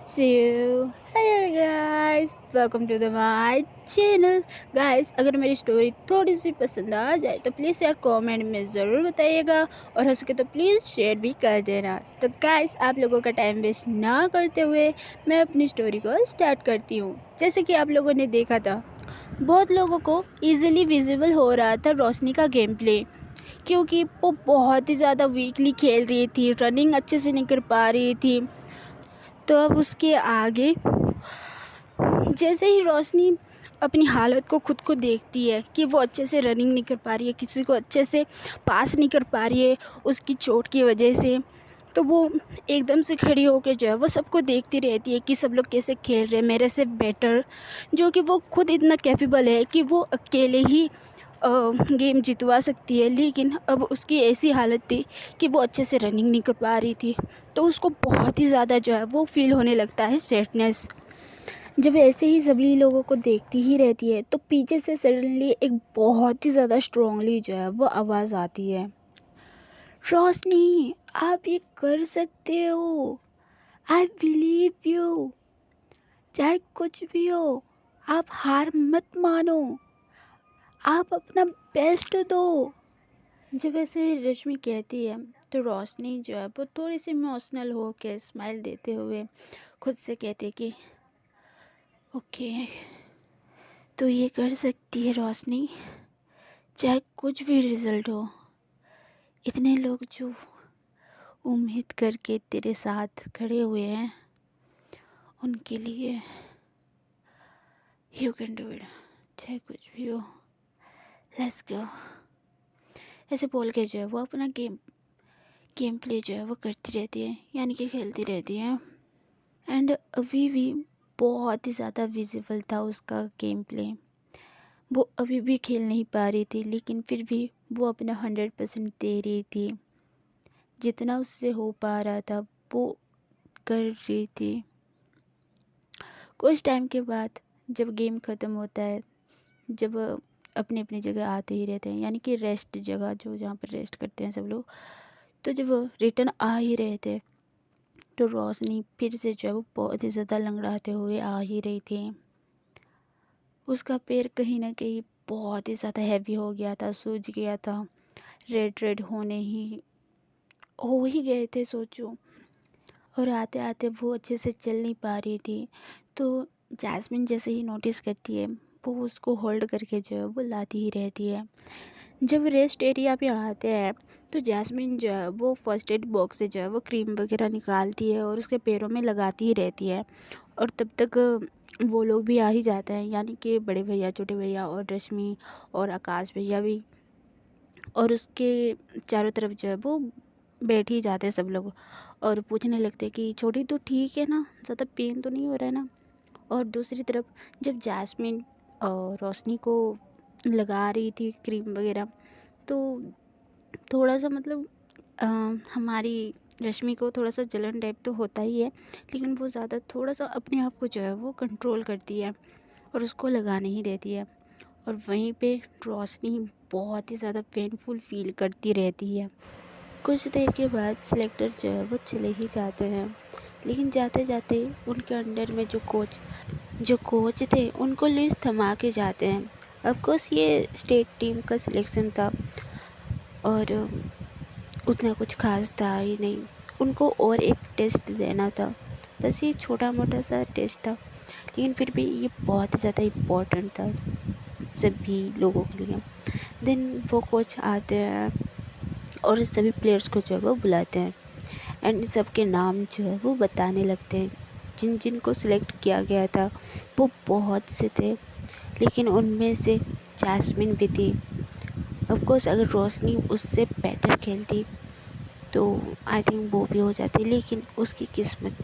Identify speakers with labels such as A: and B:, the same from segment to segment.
A: So, hello guys, welcome to the my channel. Guys, अगर मेरी story थोड़ी सी पसंद आ जाए तो प्लीज़ यार कमेंट में ज़रूर बताइएगा और हो सके तो प्लीज़ शेयर भी कर देना। तो गाइस, आप लोगों का टाइम वेस्ट ना करते हुए मैं अपनी स्टोरी को स्टार्ट करती हूँ। जैसे कि आप लोगों ने देखा था, बहुत लोगों को ईजिली विजिबल हो रहा था रोशनी का गेम प्ले, क्योंकि वो बहुत ही ज़्यादा वीकली खेल रही थी, रनिंग अच्छे से नहीं कर पा रही थी। तो अब उसके आगे जैसे ही रोशनी अपनी हालत को खुद को देखती है कि वो अच्छे से रनिंग नहीं कर पा रही है, किसी को अच्छे से पास नहीं कर पा रही है उसकी चोट की वजह से, तो वो एकदम से खड़ी होकर जो है वो सबको देखती रहती है कि सब लोग कैसे खेल रहे हैं मेरे से बेटर, जो कि वो खुद इतना कैपेबल है कि वो अकेले ही गेम जितवा सकती है। लेकिन अब उसकी ऐसी हालत थी कि वो अच्छे से रनिंग नहीं कर पा रही थी, तो उसको बहुत ही ज़्यादा जो है वो फील होने लगता है सैडनेस। जब ऐसे ही सभी लोगों को देखती ही रहती है तो पीछे से सडनली एक बहुत ही ज़्यादा स्ट्रांगली जो है वो आवाज़ आती है, रोशनी आप ये कर सकते हो, आई बिलीव यू, चाहे कुछ भी हो आप हार मत मानो, आप अपना बेस्ट दो। जब ऐसे रश्मि कहती है तो रोशनी जो है वो थोड़ी सी इमोशनल हो के स्माइल देते हुए खुद से कहती है कि ओके, तो ये कर सकती है रोशनी, चाहे कुछ भी रिजल्ट हो। इतने लोग जो उम्मीद करके तेरे साथ खड़े हुए हैं उनके लिए यू कैन डू इट, चाहे कुछ भी हो, लेट्स गो। ऐसे बोल के जो है वो अपना गेम प्ले जो है वो करती रहती है, यानी कि खेलती रहती है। एंड अभी भी बहुत ही ज़्यादा विजिबल था उसका गेम प्ले, वो अभी भी खेल नहीं पा रही थी, लेकिन फिर भी वो अपना 100% दे रही थी, जितना उससे हो पा रहा था वो कर रही थी। कुछ टाइम के बाद जब गेम ख़त्म होता है, जब अपनी अपनी जगह आते ही रहते हैं, यानी कि रेस्ट जगह जो जहाँ पर रेस्ट करते हैं सब लोग, तो जब रिटर्न आ ही रहे थे तो रोशनी फिर से जो है वो बहुत ही ज़्यादा लंगड़ाते हुए आ ही रही थी। उसका पैर कहीं ना कहीं बहुत ही ज़्यादा हैवी हो गया था, सूज गया था, रेड रेड हो ही गए थे सोचो। और आते आते वो अच्छे से चल नहीं पा रही थी, तो जैस्मिन जैसे ही नोटिस करती है वो उसको होल्ड करके जो है वो लाती ही रहती है। जब रेस्ट एरिया पे आते हैं तो जैस्मिन जो है वो फर्स्ट एड बॉक्स से जो है वो क्रीम वगैरह निकालती है और उसके पैरों में लगाती ही रहती है। और तब तक वो लोग भी आ ही जाते हैं, यानी कि बड़े भैया, छोटे भैया और रश्मि और आकाश भैया भी, और उसके चारों तरफ जो है वो बैठ ही जाते हैं सब लोग और पूछने लगते हैं कि छोटी तो ठीक है ना, ज़्यादा पेन तो नहीं हो रहा है ना। और दूसरी तरफ जब जैस्मिन रोशनी को लगा रही थी क्रीम वगैरह, तो थोड़ा सा मतलब अ, हमारी रश्मि को थोड़ा सा जलन टाइप तो होता ही है, लेकिन वो ज़्यादा थोड़ा सा अपने आप को जो है वो कंट्रोल करती है और उसको लगाने ही देती है। और वहीं पे रोशनी बहुत ही ज़्यादा पेनफुल फील करती रहती है। कुछ देर के बाद सिलेक्टर जो है वो चले ही जाते हैं, लेकिन जाते जाते उनके अंडर में जो कोच थे उनको लिस्ट थमा के जाते हैं। ऑफकोर्स ये स्टेट टीम का सिलेक्शन था और उतना कुछ खास था ही नहीं, उनको और एक टेस्ट देना था, बस ये छोटा मोटा सा टेस्ट था, लेकिन फिर भी ये बहुत ही ज़्यादा इम्पोर्टेंट था सभी लोगों के लिए। देन वो कोच आते हैं और सभी प्लेयर्स को जो है वो बुलाते हैं एंड सबके नाम जो है वो बताने लगते हैं। जिन जिन को सिलेक्ट किया गया था वो बहुत से थे, लेकिन उनमें से जैस्मिन भी थी। ऑफकोर्स अगर रोशनी उससे बेटर खेलती तो आई थिंक वो भी हो जाती, लेकिन उसकी किस्मत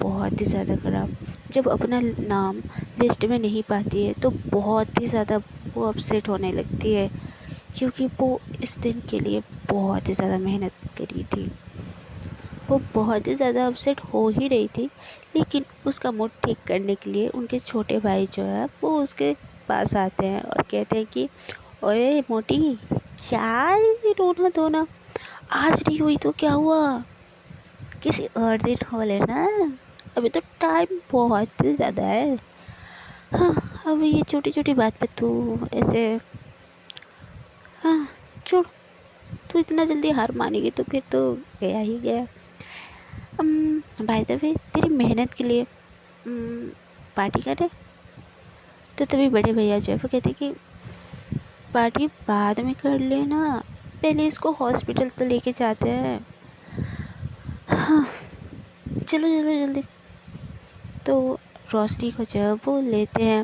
A: बहुत ही ज़्यादा ख़राब। जब अपना नाम लिस्ट में नहीं पाती है तो बहुत ही ज़्यादा वो अपसेट होने लगती है, क्योंकि वो इस दिन के लिए बहुत ही ज़्यादा मेहनत करी थी। वो बहुत ही ज़्यादा अपसेट हो ही रही थी, लेकिन उसका मूड ठीक करने के लिए उनके छोटे भाई जो है वो उसके पास आते हैं और कहते हैं कि ओए मोटी, क्या ये रोना धोना, आज नहीं हुई तो क्या हुआ, किसी और दिन हो लेना, अभी तो टाइम बहुत ज़्यादा है। हाँ, अब ये छोटी छोटी बात पे तू ऐसे, हाँ छोड़, तू इतना जल्दी हार मानेगी तो फिर तो गया ही गया। बाय द वे, तेरी मेहनत के लिए पार्टी करें? तो तभी बड़े भैया जो है वो कहते कि पार्टी बाद में कर लेना, पहले इसको हॉस्पिटल तो लेके जाते हैं। हाँ, चलो चलो जल्दी। तो रोशनी को जो है वो लेते हैं।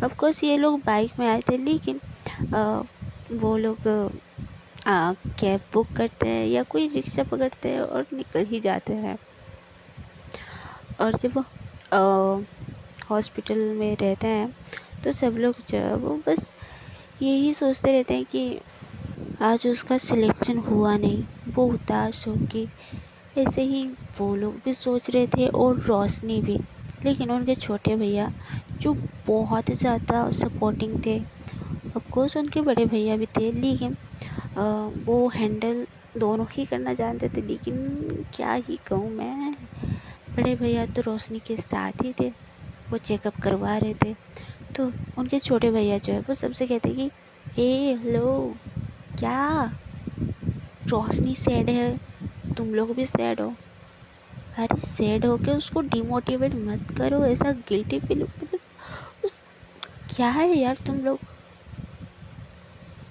A: ऑफ कोर्स ये लोग बाइक में आए थे, लेकिन वो लोग कैब बुक करते हैं या कोई रिक्शा पकड़ते हैं और निकल ही जाते हैं। और जब हॉस्पिटल में रहते हैं तो सब लोग जो है वो बस यही सोचते रहते हैं कि आज उसका सिलेक्शन हुआ नहीं, वो उदास होगी। ऐसे ही वो लोग भी सोच रहे थे और रोशनी भी। लेकिन उनके छोटे भैया जो बहुत ज़्यादा सपोर्टिंग थे, ऑफ कोर्स उनके बड़े भैया भी थे, लेकिन वो हैंडल दोनों ही करना जानते थे। लेकिन क्या ही कहूँ मैं, बड़े भैया तो रोशनी के साथ ही थे, वो चेकअप करवा रहे थे। तो उनके छोटे भैया जो है वो सबसे कहते कि हेलो, क्या रोशनी सैड है, तुम लोग भी सैड हो? अरे सैड हो के उसको डिमोटिवेट मत करो, ऐसा गिल्टी फील मतलब क्या है यार तुम लोग।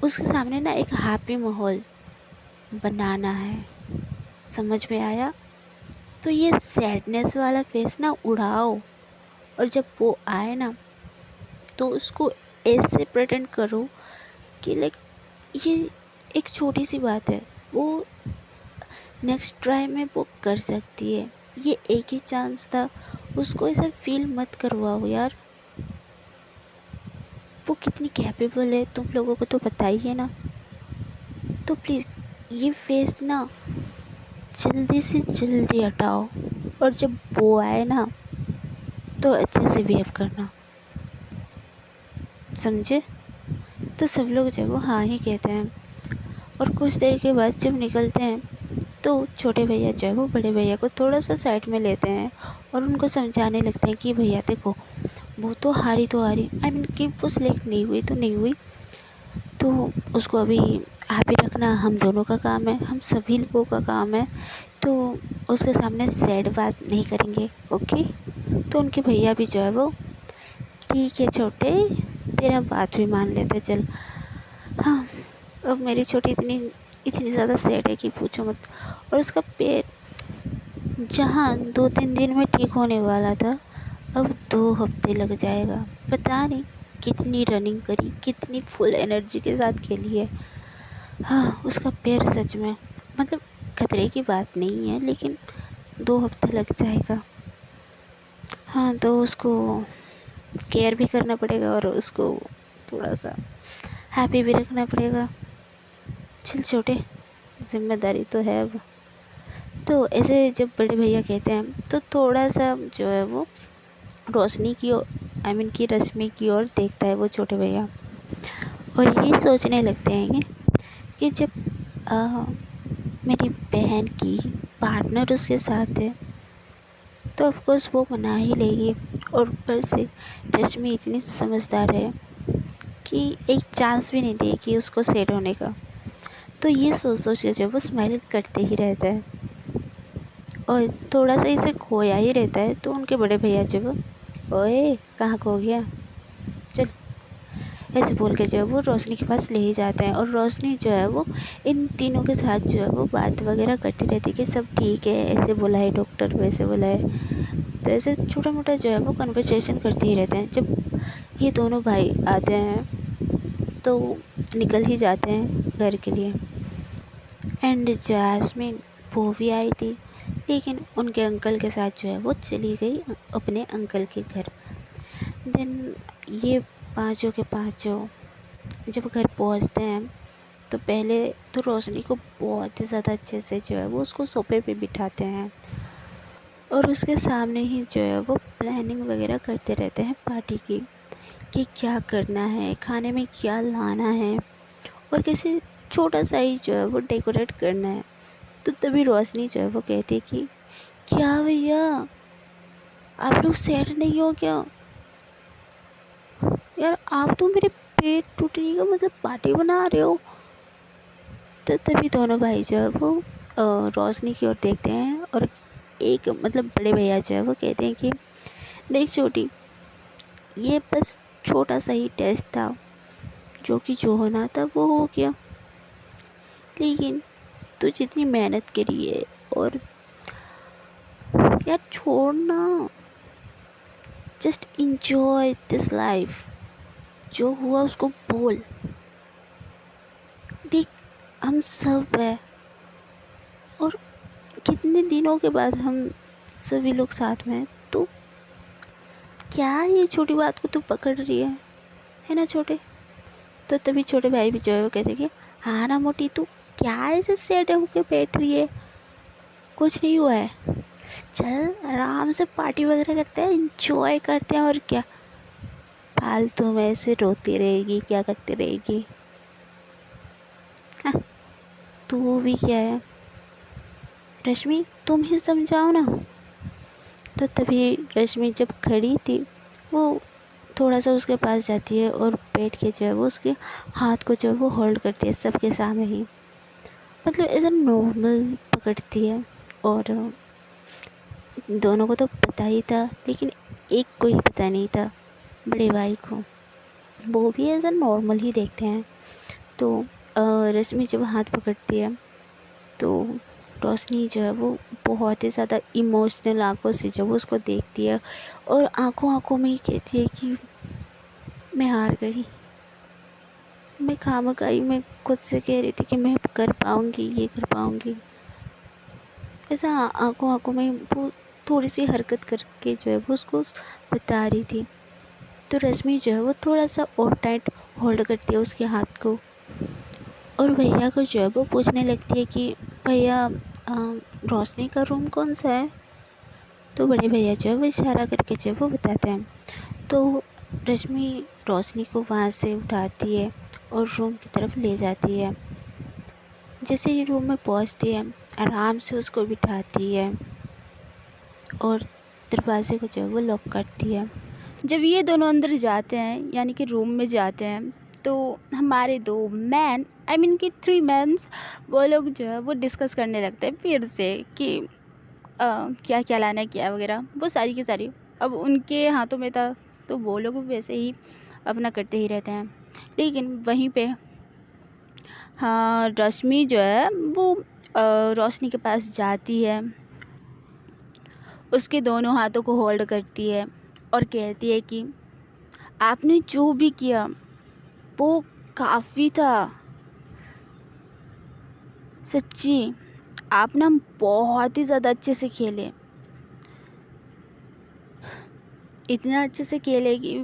A: उसके सामने ना एक हैप्पी माहौल बनाना है, समझ में आया? तो ये सैडनेस वाला फेस ना उड़ाओ, और जब वो आए ना तो उसको ऐसे प्रेटेंड करो कि लाइक ये एक छोटी सी बात है, वो नेक्स्ट ट्राई में वो कर सकती है, ये एक ही चांस था। उसको ऐसा फील मत करवाओ यार, वो कितनी कैपेबल है तुम लोगों को तो पता ही है ना। तो प्लीज़ ये फेस ना जल्दी से जल्दी हटाओ, और जब वो आए ना तो अच्छे से बिहेव करना, समझे? तो सब लोग जब वो हाँ ही कहते हैं। और कुछ देर के बाद जब निकलते हैं तो छोटे भैया जो है वो बड़े भैया को थोड़ा सा साइड में लेते हैं और उनको समझाने लगते हैं कि भैया देखो, वो तो हारी आई मीन कि वो सिलेक्ट नहीं हुई तो नहीं हुई, तो उसको अभी हैप्पी रखना हम दोनों का काम है, हम सभी लोगों का काम है। तो उसके सामने सैड बात नहीं करेंगे, ओके? तो उनके भैया भी जो है वो ठीक है छोटे, तेरा बात भी मान लेते चल। हाँ, अब मेरी छोटी इतनी इतनी ज़्यादा सैड है कि पूछो मत। और उसका पैर जहाँ 2-3 दिन में ठीक होने वाला था, अब 2 हफ्ते लग जाएगा। पता नहीं कितनी रनिंग करी, कितनी फुल एनर्जी के साथ खेली है। हाँ, उसका पैर सच में मतलब खतरे की बात नहीं है, लेकिन 2 हफ्ते लग जाएगा। हाँ, तो उसको केयर भी करना पड़ेगा और उसको थोड़ा सा हैप्पी भी रखना पड़ेगा। चल छोटे, जिम्मेदारी तो है अब। तो ऐसे जब बड़े भैया कहते हैं तो थोड़ा सा जो है वो रोशनी की ओर आई मीन की रश्मि की ओर देखता है वो छोटे भैया, और ये सोचने लगते हैं कि जब मेरी बहन की पार्टनर उसके साथ है तो ऑफकोर्स वो मना ही लेगी। और ऊपर से रश्मि इतनी समझदार है कि एक चांस भी नहीं देगी उसको सेट होने का। तो ये सोच सोच के जो वो स्माइल करते ही रहता है और थोड़ा सा इसे खोया ही रहता है। तो उनके बड़े भैया जो वो, ओए कहाँ खो गया, चल, ऐसे बोल के जो है वो रोशनी के पास ले ही जाते हैं। और रोशनी जो है वो इन तीनों के साथ जो है वो बात वगैरह करती रहती है कि सब ठीक है, ऐसे बोला है डॉक्टर, वैसे बोला है। तो ऐसे छोटा मोटा जो है वो कन्वर्सेशन करते ही रहते हैं। जब ये दोनों भाई आते हैं तो निकल ही जाते हैं घर के लिए। एंड जैस्मिन वो भी आई थी, लेकिन उनके अंकल के साथ जो है वो चली गई अपने अंकल के घर। देन ये पाँचों के पाँचों जब घर पहुंचते हैं तो पहले तो रोशनी को बहुत ही ज़्यादा अच्छे से जो है वो उसको सोफे पे बिठाते हैं और उसके सामने ही जो है वो प्लानिंग वगैरह करते रहते हैं पार्टी की, कि क्या करना है, खाने में क्या लाना है और कैसे छोटा सा ही जो है वो डेकोरेट करना है। तो तभी रोशनी जो है वो कहती है कि क्या भैया, आप लोग सैड नहीं हो क्या? यार आप तो मेरे पेट टूटने का मतलब पार्टी बना रहे हो। तो तभी दोनों भाई जो है वो रोशनी की ओर देखते हैं और एक मतलब बड़े भैया जो है वो कहते हैं कि देख छोटी, ये बस छोटा सा ही टेस्ट था, जो कि जो होना था वो हो गया। लेकिन तू जितनी मेहनत करी है और यार छोड़ना, जस्ट इंजॉय दिस लाइफ। जो हुआ उसको बोल। देख, हम सब है और कितने दिनों के बाद हम सभी लोग साथ में हैं। तो क्या ये छोटी बात को तू पकड़ रही है ना छोटे? तो तभी छोटे भाई भी जो है वो कहते कि हाँ ना मोटी, तू क्या ऐसे सैड होके बैठ रही है? कुछ नहीं हुआ है, चल आराम से पार्टी वगैरह करते हैं, इंजॉय करते हैं। और क्या फालतू में ऐसे रोती रहेगी, क्या करती रहेगी? हाँ, तू भी क्या है रश्मि, तुम ही समझाओ ना। तो तभी रश्मि जब खड़ी थी, वो थोड़ा सा उसके पास जाती है और बैठ के जो है वो उसके हाथ को जो है वो होल्ड करती है सबके सामने ही, मतलब एज अ नॉर्मल पकड़ती है। और दोनों को तो पता ही था, लेकिन एक को ही पता नहीं था, बड़े भाई को। वो भी एज अ नॉर्मल ही देखते हैं। तो रश्मि जब हाथ पकड़ती है तो रोशनी जो है वो बहुत ही ज़्यादा इमोशनल आंखों से जब उसको देखती है और आंखों आंखों में ही कहती है कि मैं हार गई, मैं खामखाई मैं खुद से कह रही थी कि मैं कर पाऊँगी, ये कर पाऊँगी। ऐसा आंखों आंखों में वो थोड़ी सी हरकत करके जो है वो उसको बता रही थी। तो रश्मि जो है वो थोड़ा सा और टाइट होल्ड करती है उसके हाथ को और भैया को जो है वो पूछने लगती है कि भैया रोशनी का रूम कौन सा है? तो बड़े भैया जो है वो इशारा करके जो है वो बताते हैं। तो रश्मि रोशनी को वहाँ से उठाती है और रूम की तरफ ले जाती है। जैसे ही रूम में पहुँचती है, आराम से उसको बिठाती है और दरवाजे को जो है वो लॉक करती है। जब ये दोनों अंदर जाते हैं, यानी कि रूम में जाते हैं, तो हमारे दो मैन, आई मीन कि 3 मैन्स, वो लोग जो है वो डिस्कस करने लगते हैं फिर से कि क्या क्या लाना है, क्या वगैरह, वो सारी की सारी। अब उनके हाथों में था तो वो लोग वैसे ही अपना करते ही रहते हैं। लेकिन वहीं पे हाँ, रश्मि जो है वो रोशनी के पास जाती है, उसके दोनों हाथों को होल्ड करती है और कहती है कि आपने जो भी किया वो काफ़ी था, सच्ची आप ना बहुत ही ज़्यादा अच्छे से खेले, इतना अच्छे से खेले कि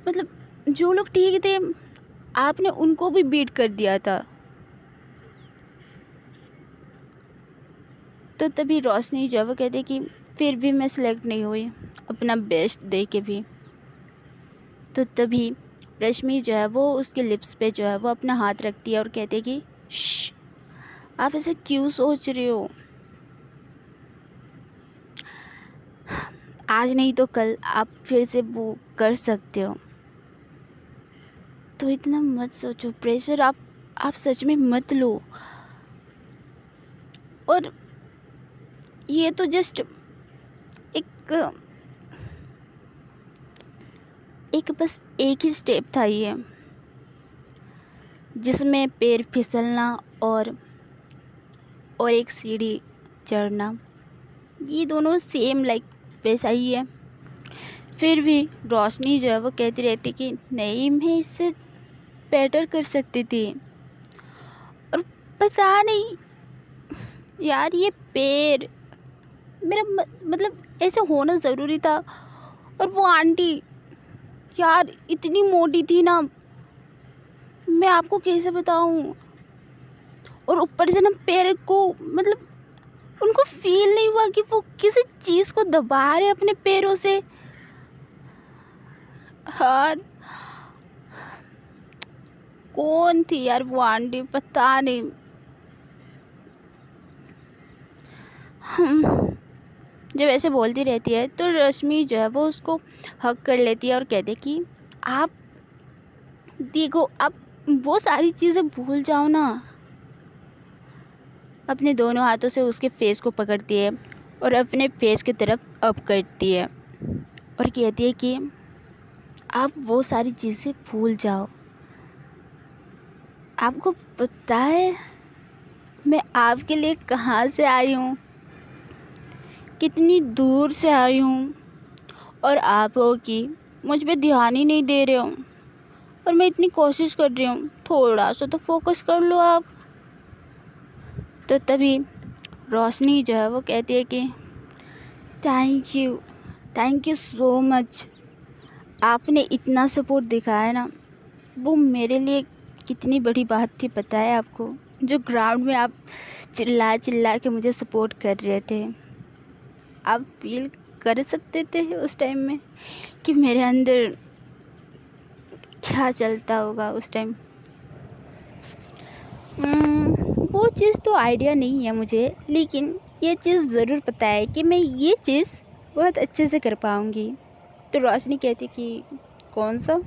A: मतलब जो लोग ठीक थे आपने उनको भी बीट कर दिया था। तो तभी रोशनी जो है वो कहती है कि फिर भी मैं सिलेक्ट नहीं हुई अपना बेस्ट दे के भी। तो तभी रश्मि जो है वो उसके लिप्स पे जो है वो अपना हाथ रखती है और कहती है कि श्श, आप ऐसे क्यों सोच रहे हो? आज नहीं तो कल आप फिर से वो कर सकते हो, तो इतना मत सोचो, प्रेशर आप सच में मत लो। और ये तो जस्ट एक बस एक ही स्टेप था ये, जिसमें पैर फिसलना और एक सीढ़ी चढ़ना, ये दोनों सेम लाइक वैसा ही है। फिर भी रोशनी जो है वो कहती रहती कि नहीं, मैं इससे बेटर कर सकती थी। और पता नहीं यार, ये पैर मेरा मतलब ऐसे होना ज़रूरी था। और वो आंटी यार इतनी मोटी थी ना, मैं आपको कैसे बताऊं। और ऊपर से ना पैर को मतलब उनको फील नहीं हुआ कि वो किसी चीज़ को दबा रहे अपने पैरों से। यार कौन थी यार वो आंटी, पता नहीं। जब ऐसे बोलती रहती है तो रश्मि जो है वो उसको हग कर लेती है और कहती है कि आप देखो, आप वो सारी चीज़ें भूल जाओ ना। अपने दोनों हाथों से उसके फेस को पकड़ती है और अपने फेस की तरफ अप करती है और कहती है कि आप वो सारी चीज़ें भूल जाओ। आपको पता है मैं आपके लिए कहाँ से आई हूँ, कितनी दूर से आई हूँ, और आप हो कि मुझ पे ध्यान ही नहीं दे रहे हो। और मैं इतनी कोशिश कर रही हूँ, थोड़ा सा तो फोकस कर लो आप। तो तभी रोशनी जो है वो कहती है कि थैंक यू सो मच। आपने इतना सपोर्ट दिखाया ना, वो मेरे लिए कितनी बड़ी बात थी पता है आपको। जो ग्राउंड में आप चिल्ला चिल्ला के मुझे सपोर्ट कर रहे थे, आप फील कर सकते थे उस टाइम में कि मेरे अंदर क्या चलता होगा उस टाइम। वो चीज़ तो आइडिया नहीं है मुझे, लेकिन ये चीज़ ज़रूर पता है कि मैं ये चीज़ बहुत अच्छे से कर पाऊँगी। तो रोशनी कहती कि कौन सा?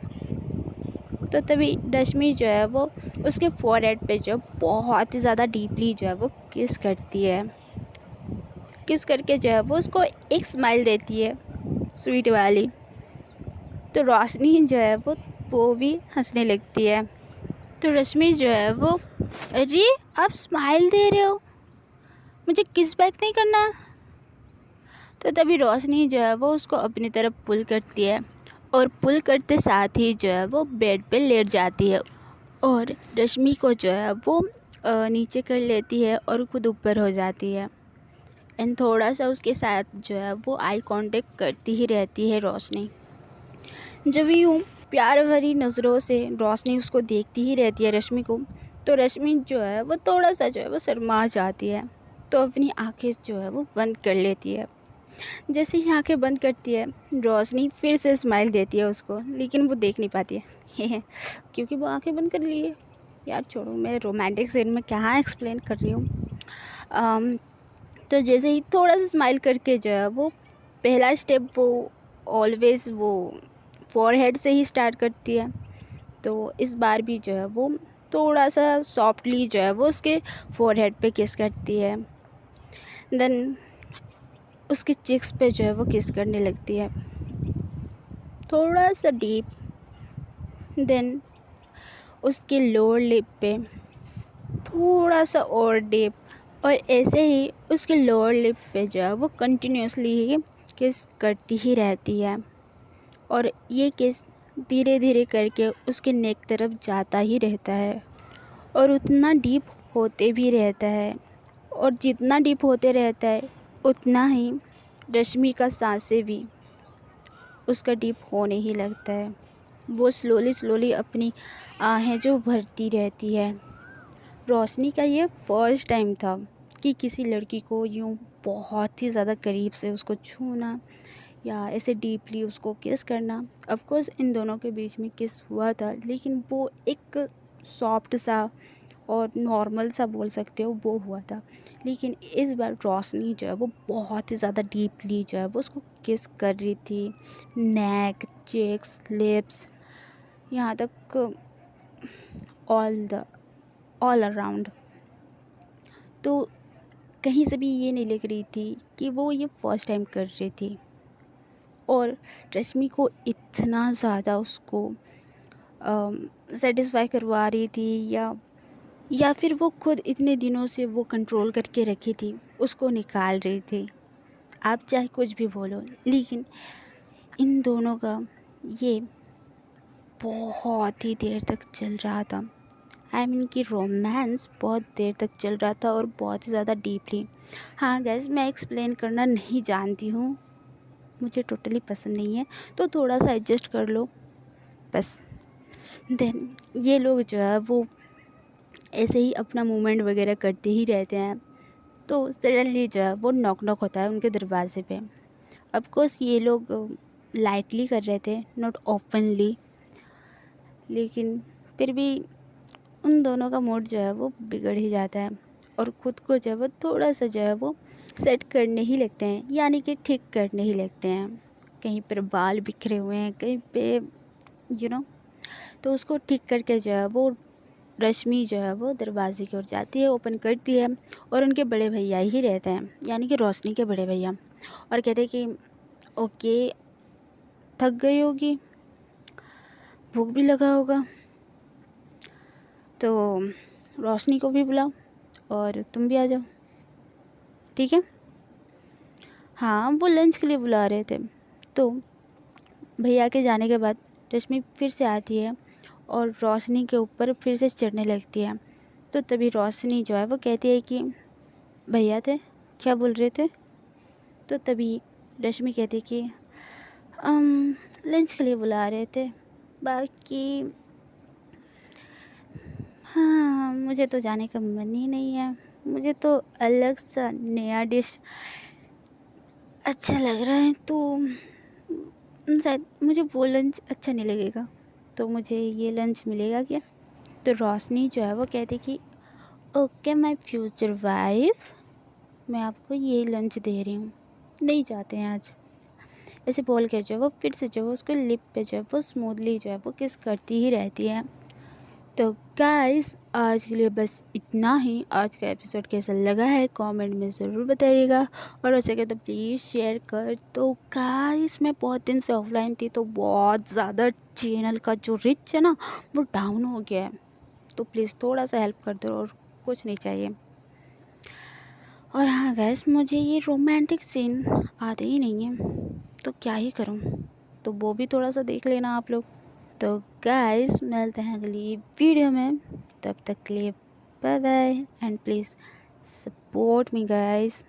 A: तो तभी रश्मि जो है वो उसके फोरहेड पे जो बहुत ही ज़्यादा डीपली जो है वो किस करती है। किस करके जो है वो उसको एक स्माइल देती है, स्वीट वाली। तो रोशनी जो है वो भी हंसने लगती है। तो रश्मि जो है वो, अरे आप स्माइल दे रहे हो, मुझे किस बैक नहीं करना। तो तभी रोशनी जो है वो उसको अपनी तरफ पुल करती है और पुल करते साथ ही जो है वो बेड पे लेट जाती है और रश्मि को जो है वो नीचे कर लेती है और खुद ऊपर हो जाती है। एंड थोड़ा सा उसके साथ जो है वो आई कांटेक्ट करती ही रहती है रोशनी। जब यूँ प्यार भरी नज़रों से रोशनी उसको देखती ही रहती है रश्मि को, तो रश्मि जो है वो थोड़ा सा जो है वो शर्मा जाती है। तो अपनी आंखें जो है वो बंद कर लेती है। जैसे ही आंखें बंद करती है, रोशनी फिर से स्माइल देती है उसको, लेकिन वो देख नहीं पाती है क्योंकि वो आंखें बंद कर ली है। यार छोड़ो, मैं रोमांटिक सीन में क्या एक्सप्लेन कर रही हूँ। तो जैसे ही थोड़ा सा स्माइल करके जो है वो पहला स्टेप वो ऑलवेज़ वो फोरहेड से ही स्टार्ट करती है। तो इस बार भी जो है वो थोड़ा सा सॉफ्टली जो है वो उसके फोरहेड पे किस करती है। देन उसके चिक्स पे जो है वो किस करने लगती है, थोड़ा सा डीप। देन उसके लोअर लिप पे थोड़ा सा और डीप, और ऐसे ही उसके लोअर लिप पे जो है वो कंटिन्यूसली ही किस करती ही रहती है। और ये किस धीरे धीरे करके उसके नेक तरफ जाता ही रहता है और उतना डीप होते भी रहता है। और जितना डीप होते रहता है उतना ही रश्मि का सांसें भी उसका डीप होने ही लगता है। वो स्लोली अपनी आहें जो भरती रहती है। रोशनी का ये फर्स्ट टाइम था कि किसी लड़की को यूँ बहुत ही ज़्यादा करीब से उसको छूना या ऐसे डीपली उसको किस करना। ऑफ कोर्स इन दोनों के बीच में किस हुआ था, लेकिन वो एक सॉफ्ट सा और नॉर्मल सा बोल सकते हो वो हुआ था। लेकिन इस बार रोशनी जो है वो बहुत ही ज़्यादा डीपली जो है वो उसको किस कर रही थी। नेक, चेक्स, लिप्स, यहाँ तक ऑल अराउंड। तो कहीं से भी ये नहीं लग रही थी कि वो ये फर्स्ट टाइम कर रही थी। और रश्मि को इतना ज़्यादा उसको सेटिस्फाई करवा रही थी, या फिर वो खुद इतने दिनों से वो कंट्रोल करके रखी थी उसको निकाल रही थी। आप चाहे कुछ भी बोलो, लेकिन इन दोनों का ये बहुत ही देर तक चल रहा था। आई मीन कि रोमांस बहुत देर तक चल रहा था और बहुत ही ज़्यादा डीपली। हाँ गैस, मैं एक्सप्लेन करना नहीं जानती हूँ, मुझे टोटली पसंद नहीं है, तो थोड़ा सा एडजस्ट कर लो बस। देन ये लोग जो है वो ऐसे ही अपना मूवमेंट वगैरह करते ही रहते हैं। तो सडनली जो है वो नॉक नॉक होता है उनके दरवाजे पे। ऑफ कोर्स ये लोग लाइटली कर रहे थे, नॉट ओपनली, लेकिन फिर भी उन दोनों का मूड जो है वो बिगड़ ही जाता है और ख़ुद को जो है वो थोड़ा सा जो है वो सेट करने ही लगते हैं, यानी कि ठीक करने ही लगते हैं। कहीं पर बाल बिखरे हुए हैं, कहीं पे तो उसको ठीक करके जो है वो रश्मि जो है वो दरवाजे की ओर जाती है, ओपन करती है, और उनके बड़े भैया ही रहते हैं, यानी कि रोशनी के बड़े भैया, और कहते हैं कि ओके, थक गई होगी, भूख भी लगा होगा, तो रोशनी को भी बुलाओ और तुम भी आ जाओ, ठीक है। हाँ, वो लंच के लिए बुला रहे थे। तो भैया के जाने के बाद रश्मि फिर से आती है और रोशनी के ऊपर फिर से चढ़ने लगती है। तो तभी रोशनी जो है वो कहती है कि भैया थे, क्या बोल रहे थे? तो तभी रश्मि कहती कि लंच के लिए बुला रहे थे, बाकी हाँ, मुझे तो जाने का मन ही नहीं है, मुझे तो अलग सा नया डिश अच्छा लग रहा है, तो शायद मुझे वो लंच अच्छा नहीं लगेगा, तो मुझे ये लंच मिलेगा क्या? तो रोशनी जो है वो कहती कि ओके माय फ्यूचर वाइफ, मैं आपको ये लंच दे रही हूँ, नहीं जाते हैं आज। ऐसे बोल के जो है वो फिर से जो है उसके लिप पे जो है वो स्मूथली जो है वो किस करती ही रहती है। तो गाइस, आज के लिए बस इतना ही। आज का एपिसोड कैसा लगा है कमेंट में ज़रूर बताइएगा, और हो सके तो प्लीज़ शेयर कर। तो गाइस, मैं बहुत दिन से ऑफलाइन थी, तो बहुत ज़्यादा चैनल का जो रिच है ना वो डाउन हो गया है, तो प्लीज़ थोड़ा सा हेल्प कर दो, और कुछ नहीं चाहिए। और हाँ गाइस, मुझे ये रोमांटिक सीन आते ही नहीं है, तो क्या ही करूँ, तो वो भी थोड़ा सा देख लेना आप लोग। तो गाइस, मिलते हैं अगली वीडियो में, तब तक के लिए bye bye, and please support me guys.